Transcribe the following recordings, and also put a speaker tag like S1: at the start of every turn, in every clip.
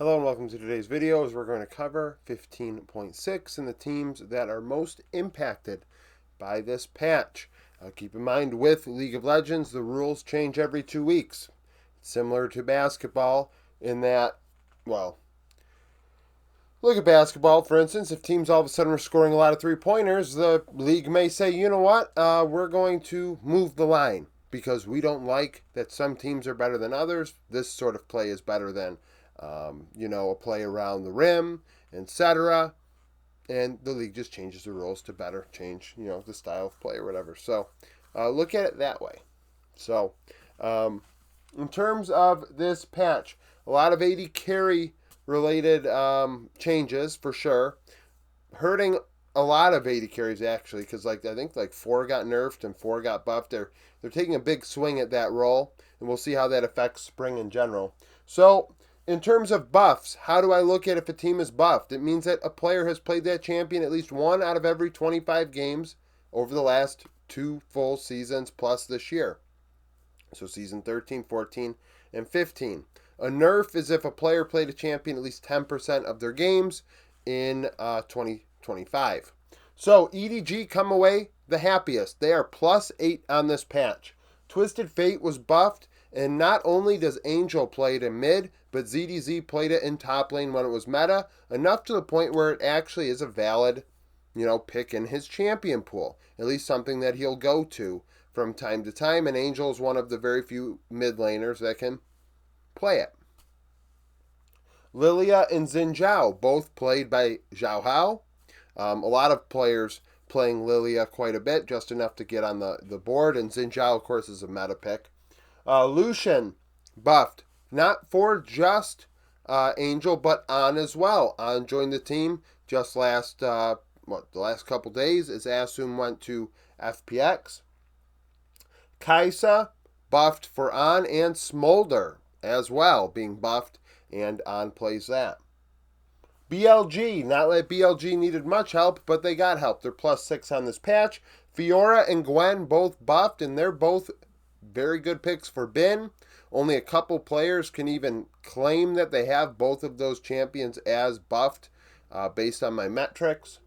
S1: Hello and welcome to today's video as we're going to cover 15.6 and the teams that are most impacted by this patch. Keep in mind with League of Legends, the rules change every 2 weeks. It's similar to basketball in that, well, look at basketball, for instance. If teams all of a sudden are scoring a lot of three-pointers, the league may say, you know what, we're going to move the line because we don't like that some teams are better than others. This sort of play is better than a play around the rim, etc. And the league just changes the rules to better change, the style of play or whatever. So look at it that way. So in terms of this patch, a lot of AD carry related changes for sure. Hurting a lot of AD carries actually, because I think 4 got nerfed and 4 got buffed. They're taking a big swing at that role, and we'll see how that affects spring in general. So in terms of buffs, how do I look at if a team is buffed? It means that a player has played that champion at least 1 out of every 25 games over the last 2 full seasons plus this year. So season 13, 14, and 15. A nerf is if a player played a champion at least 10% of their games in 2025. So EDG come away the happiest. They are +8 on this patch. Twisted Fate was buffed, and not only does Angel play it in mid, but ZDZ played it in top lane when it was meta, enough to the point where it actually is a valid, pick in his champion pool. At least something that he'll go to from time to time, and Angel is one of the very few mid laners that can play it. Lilia and Xin Zhao, both played by Zhao Hao. A lot of players playing Lilia quite a bit, just enough to get on the board, and Xin Zhao, of course, is a meta pick. Lucian buffed, not for just Angel, but On as well. On joined the team just the last couple days as Asum went to FPX. Kaisa buffed for On, and Smolder as well being buffed, and On plays that. BLG, not that BLG needed much help, but they got help. They're +6 on this patch. Fiora and Gwen both buffed, and they're both very good picks for Bin. Only a couple players can even claim that they have both of those champions as buffed based on my metrics.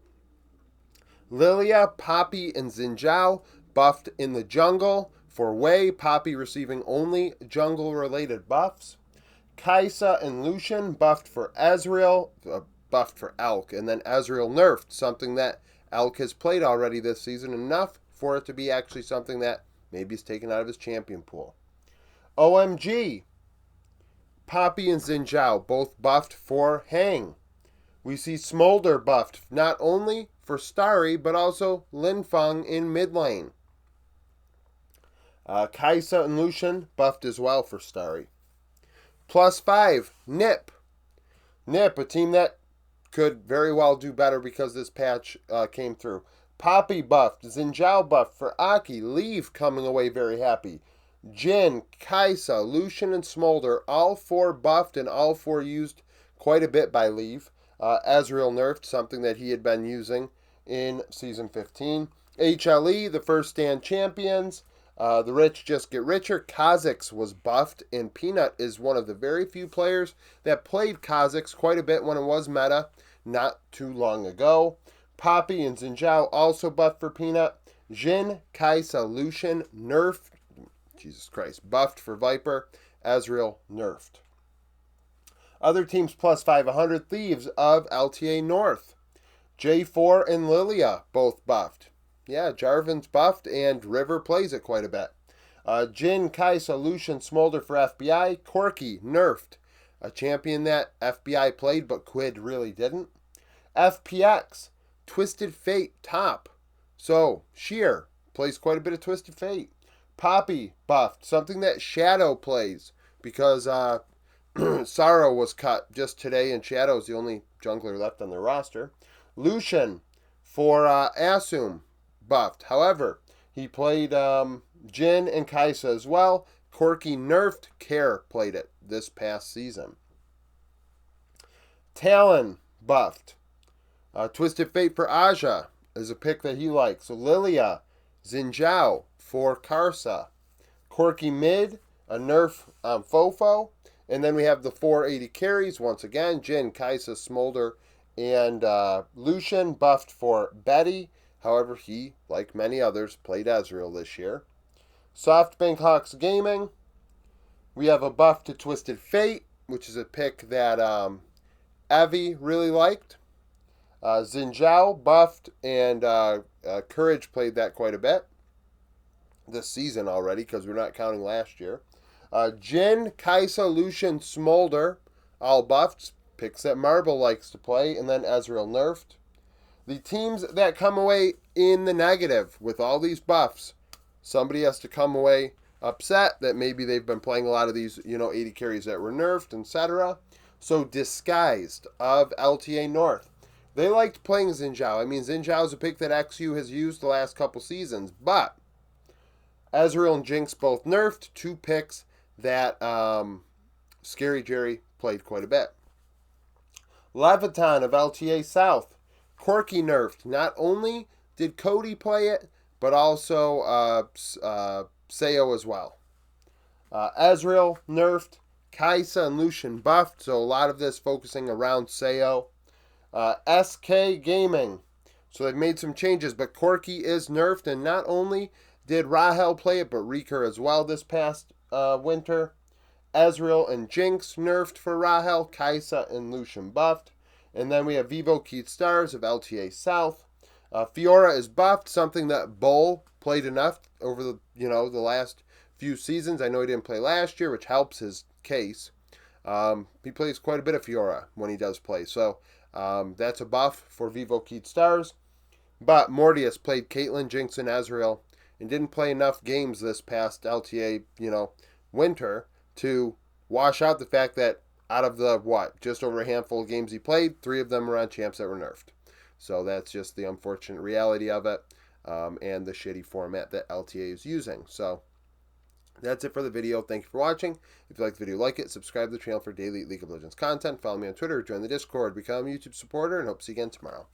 S1: Lilia, Poppy, and Xin Zhao buffed in the jungle for Wei. Poppy receiving only jungle-related buffs. Kaisa and Lucian buffed for Ezreal, buffed for Elk, and then Ezreal nerfed, something that Elk has played already this season, enough for it to be actually something that maybe is taken out of his champion pool. OMG, Poppy and Xin Zhao both buffed for Hang. We see Smolder buffed not only for Starry, but also Linfeng in mid lane. Kaisa and Lucian buffed as well for Starry. +5, Nip. Nip, a team that could very well do better because this patch came through. Poppy buffed, Xin Zhao buffed for Aki, Leave coming away very happy. Jin, Kaisa, Lucian, and Smolder, all 4 buffed and all 4 used quite a bit by Leave. Ezreal nerfed, something that he had been using in Season 15. HLE, the first stand champions. The rich just get richer. Kha'Zix was buffed, and Peanut is one of the very few players that played Kha'Zix quite a bit when it was meta not too long ago. Poppy and Xin Zhao also buffed for Peanut. Jin, Kaisa, Lucian, nerfed. Buffed for Viper. Ezreal, nerfed. Other teams +500. Thieves of LTA North. J4 and Lilia both buffed. Yeah, Jarvan's buffed, and River plays it quite a bit. Jin, Kaisa, Lucian, Smolder for FBI. Corki, nerfed. A champion that FBI played, but Quid really didn't. FPX, Twisted Fate, top. So, Sheer plays quite a bit of Twisted Fate. Poppy, buffed. Something that Shadow plays, because Sorrow was cut just today, and Shadow is the only jungler left on their roster. Lucian, for Asum, buffed. However, he played Jin and Kaisa as well. Corki nerfed. Care played it this past season. Talon buffed. Twisted Fate for Aja is a pick that he likes. So Lilia, Xin Zhao for Karsa. Corki mid, a nerf on Fofo. And then we have the 480 carries. Once again, Jin, Kaisa, Smolder, and Lucian buffed for Betty. However, he, like many others, played Ezreal this year. SoftBank Hawks Gaming. We have a buff to Twisted Fate, which is a pick that Evie really liked. Xin buffed, and Courage played that quite a bit this season already because we're not counting last year. Jin, Kaisa, Lucian, Smolder, all buffed. Picks that Marble likes to play, and then Ezreal nerfed. The teams that come away in the negative with all these buffs, somebody has to come away upset that maybe they've been playing a lot of these, 80 carries that were nerfed, etc. So Disguised of LTA North. They liked playing Xin Zhao. I mean, Xin Zhao is a pick that XU has used the last couple seasons, but Ezreal and Jinx both nerfed. Two picks that Scary Jerry played quite a bit. Leviton of LTA South. Corky nerfed. Not only did Cody play it, but also Sayo as well. Ezreal nerfed. Kaisa and Lucian buffed, so a lot of this focusing around Sayo. SK Gaming. So they've made some changes, but Corky is nerfed, and not only did Rahel play it, but Reeker as well this past winter. Ezreal and Jinx nerfed for Rahel. Kaisa and Lucian buffed. And then we have Vivo Keith Stars of LTA South. Fiora is buffed, something that Bull played enough over the the last few seasons. I know he didn't play last year, which helps his case. He plays quite a bit of Fiora when he does play. So that's a buff for Vivo Keith Stars. But Mortius played Caitlyn, Jinx, and Ezreal and didn't play enough games this past LTA, winter to wash out the fact that out of the, just over a handful of games he played, 3 of them were on champs that were nerfed. So that's just the unfortunate reality of it and the shitty format that LTA is using. So that's it for the video. Thank you for watching. If you like the video, like it, subscribe to the channel for daily League of Legends content, follow me on Twitter, join the Discord, become a YouTube supporter, and hope to see you again tomorrow.